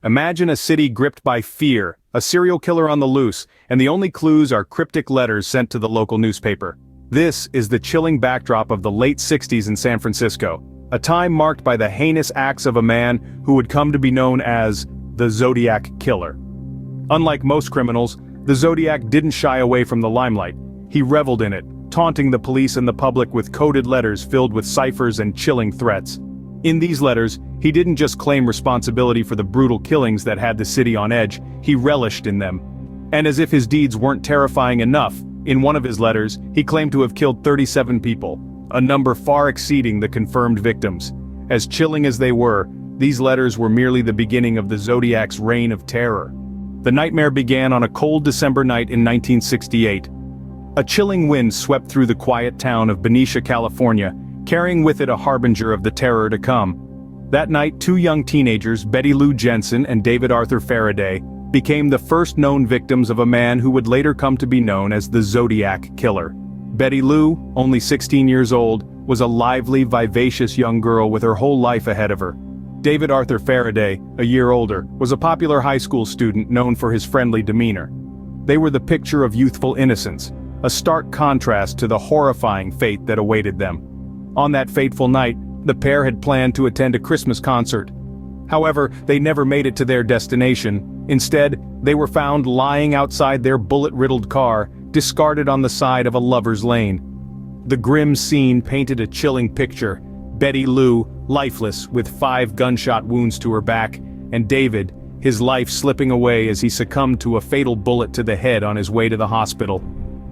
Imagine a city gripped by fear, a serial killer on the loose, and the only clues are cryptic letters sent to the local newspaper. This is the chilling backdrop of the late 60s in San Francisco, a time marked by the heinous acts of a man who would come to be known as the Zodiac Killer. Unlike most criminals, the Zodiac didn't shy away from the limelight. He reveled in it, taunting the police and the public with coded letters filled with ciphers and chilling threats. In these letters, he didn't just claim responsibility for the brutal killings that had the city on edge, he relished in them. And as if his deeds weren't terrifying enough, in one of his letters, he claimed to have killed 37 people, a number far exceeding the confirmed victims. As chilling as they were, these letters were merely the beginning of the Zodiac's reign of terror. The nightmare began on a cold December night in 1968. A chilling wind swept through the quiet town of Benicia, California, carrying with it a harbinger of the terror to come. That night, two young teenagers, Betty Lou Jensen and David Arthur Faraday, became the first known victims of a man who would later come to be known as the Zodiac Killer. Betty Lou, only 16 years old, was a lively, vivacious young girl with her whole life ahead of her. David Arthur Faraday, a year older, was a popular high school student known for his friendly demeanor. They were the picture of youthful innocence, a stark contrast to the horrifying fate that awaited them. On that fateful night, the pair had planned to attend a Christmas concert. However, they never made it to their destination. Instead, they were found lying outside their bullet-riddled car, discarded on the side of a lover's lane. The grim scene painted a chilling picture: Betty Lou, lifeless, with 5 gunshot wounds to her back, and David, his life slipping away as he succumbed to a fatal bullet to the head on his way to the hospital.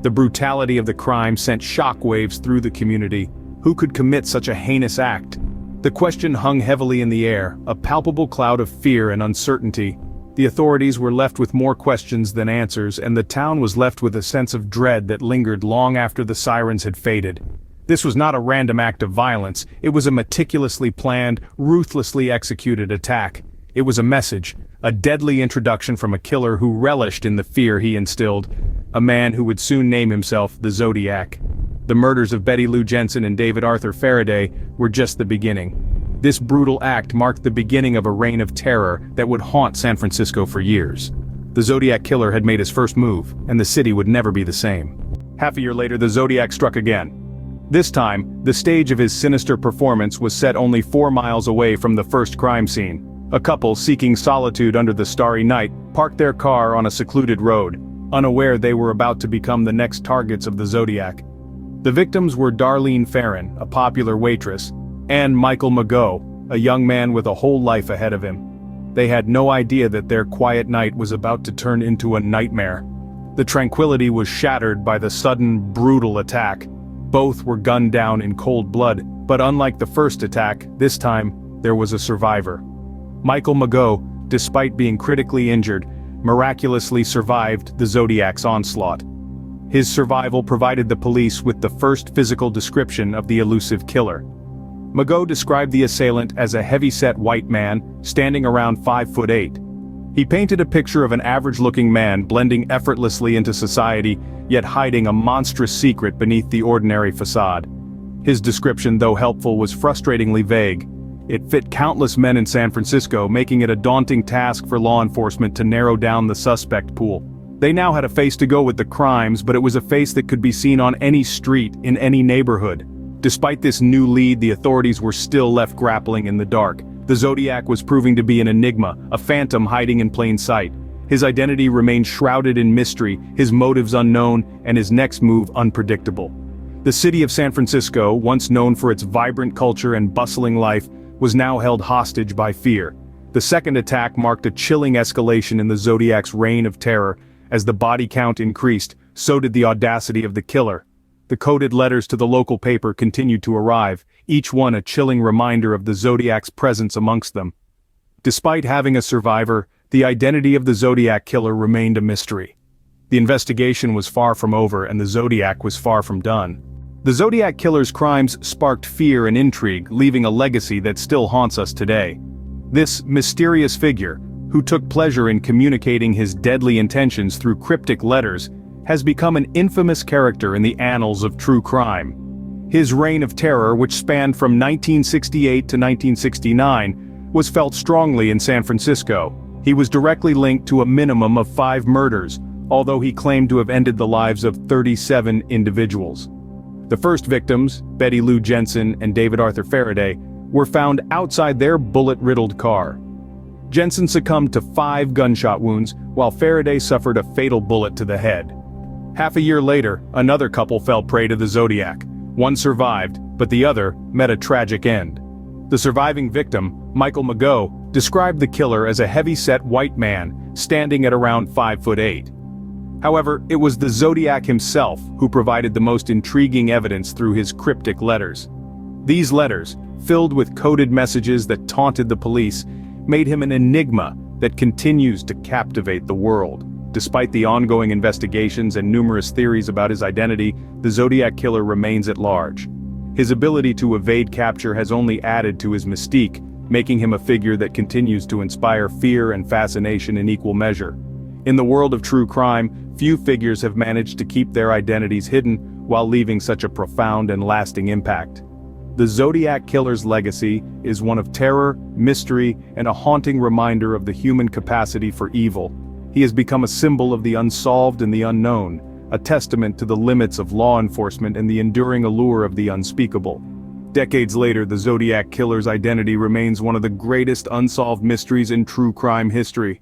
The brutality of the crime sent shockwaves through the community. Who could commit such a heinous act? The question hung heavily in the air, a palpable cloud of fear and uncertainty. The authorities were left with more questions than answers, and the town was left with a sense of dread that lingered long after the sirens had faded. This was not a random act of violence, it was a meticulously planned, ruthlessly executed attack. It was a message, a deadly introduction from a killer who relished in the fear he instilled, a man who would soon name himself the Zodiac. The murders of Betty Lou Jensen and David Arthur Faraday were just the beginning. This brutal act marked the beginning of a reign of terror that would haunt San Francisco for years. The Zodiac Killer had made his first move, and the city would never be the same. Half a year later, the Zodiac struck again. This time, the stage of his sinister performance was set only 4 miles away from the first crime scene. A couple seeking solitude under the starry night parked their car on a secluded road, unaware they were about to become the next targets of the Zodiac. The victims were Darlene Ferrin, a popular waitress, and Michael Mageau, a young man with a whole life ahead of him. They had no idea that their quiet night was about to turn into a nightmare. The tranquility was shattered by the sudden, brutal attack. Both were gunned down in cold blood, but unlike the first attack, this time, there was a survivor. Michael Mageau, despite being critically injured, miraculously survived the Zodiac's onslaught. His survival provided the police with the first physical description of the elusive killer. Mageau described the assailant as a heavy-set white man, standing around 5'8". He painted a picture of an average-looking man blending effortlessly into society, yet hiding a monstrous secret beneath the ordinary facade. His description, though helpful, was frustratingly vague. It fit countless men in San Francisco, making it a daunting task for law enforcement to narrow down the suspect pool. They now had a face to go with the crimes, but it was a face that could be seen on any street, in any neighborhood. Despite this new lead, the authorities were still left grappling in the dark. The Zodiac was proving to be an enigma, a phantom hiding in plain sight. His identity remained shrouded in mystery, his motives unknown, and his next move unpredictable. The city of San Francisco, once known for its vibrant culture and bustling life, was now held hostage by fear. The second attack marked a chilling escalation in the Zodiac's reign of terror. As the body count increased, so did the audacity of the killer. The coded letters to the local paper continued to arrive, each one a chilling reminder of the Zodiac's presence amongst them. Despite having a survivor, the identity of the Zodiac Killer remained a mystery. The investigation was far from over, and the Zodiac was far from done. The Zodiac Killer's crimes sparked fear and intrigue, leaving a legacy that still haunts us today. This mysterious figure, who took pleasure in communicating his deadly intentions through cryptic letters, has become an infamous character in the annals of true crime. His reign of terror, which spanned from 1968 to 1969, was felt strongly in San Francisco. He was directly linked to a minimum of 5 murders, although he claimed to have ended the lives of 37 individuals. The first victims, Betty Lou Jensen and David Arthur Faraday, were found outside their bullet-riddled car. Jensen succumbed to 5 gunshot wounds, while Faraday suffered a fatal bullet to the head. Half a year later, another couple fell prey to the Zodiac. One survived, but the other met a tragic end. The surviving victim, Michael Mageau, described the killer as a heavy-set white man, standing at around 5'8". However, it was the Zodiac himself who provided the most intriguing evidence through his cryptic letters. These letters, filled with coded messages that taunted the police, made him an enigma that continues to captivate the world. Despite the ongoing investigations and numerous theories about his identity, the Zodiac Killer remains at large. His ability to evade capture has only added to his mystique, making him a figure that continues to inspire fear and fascination in equal measure. In the world of true crime, few figures have managed to keep their identities hidden while leaving such a profound and lasting impact. The Zodiac Killer's legacy is one of terror, mystery, and a haunting reminder of the human capacity for evil. He has become a symbol of the unsolved and the unknown, a testament to the limits of law enforcement and the enduring allure of the unspeakable. Decades later, the Zodiac Killer's identity remains one of the greatest unsolved mysteries in true crime history.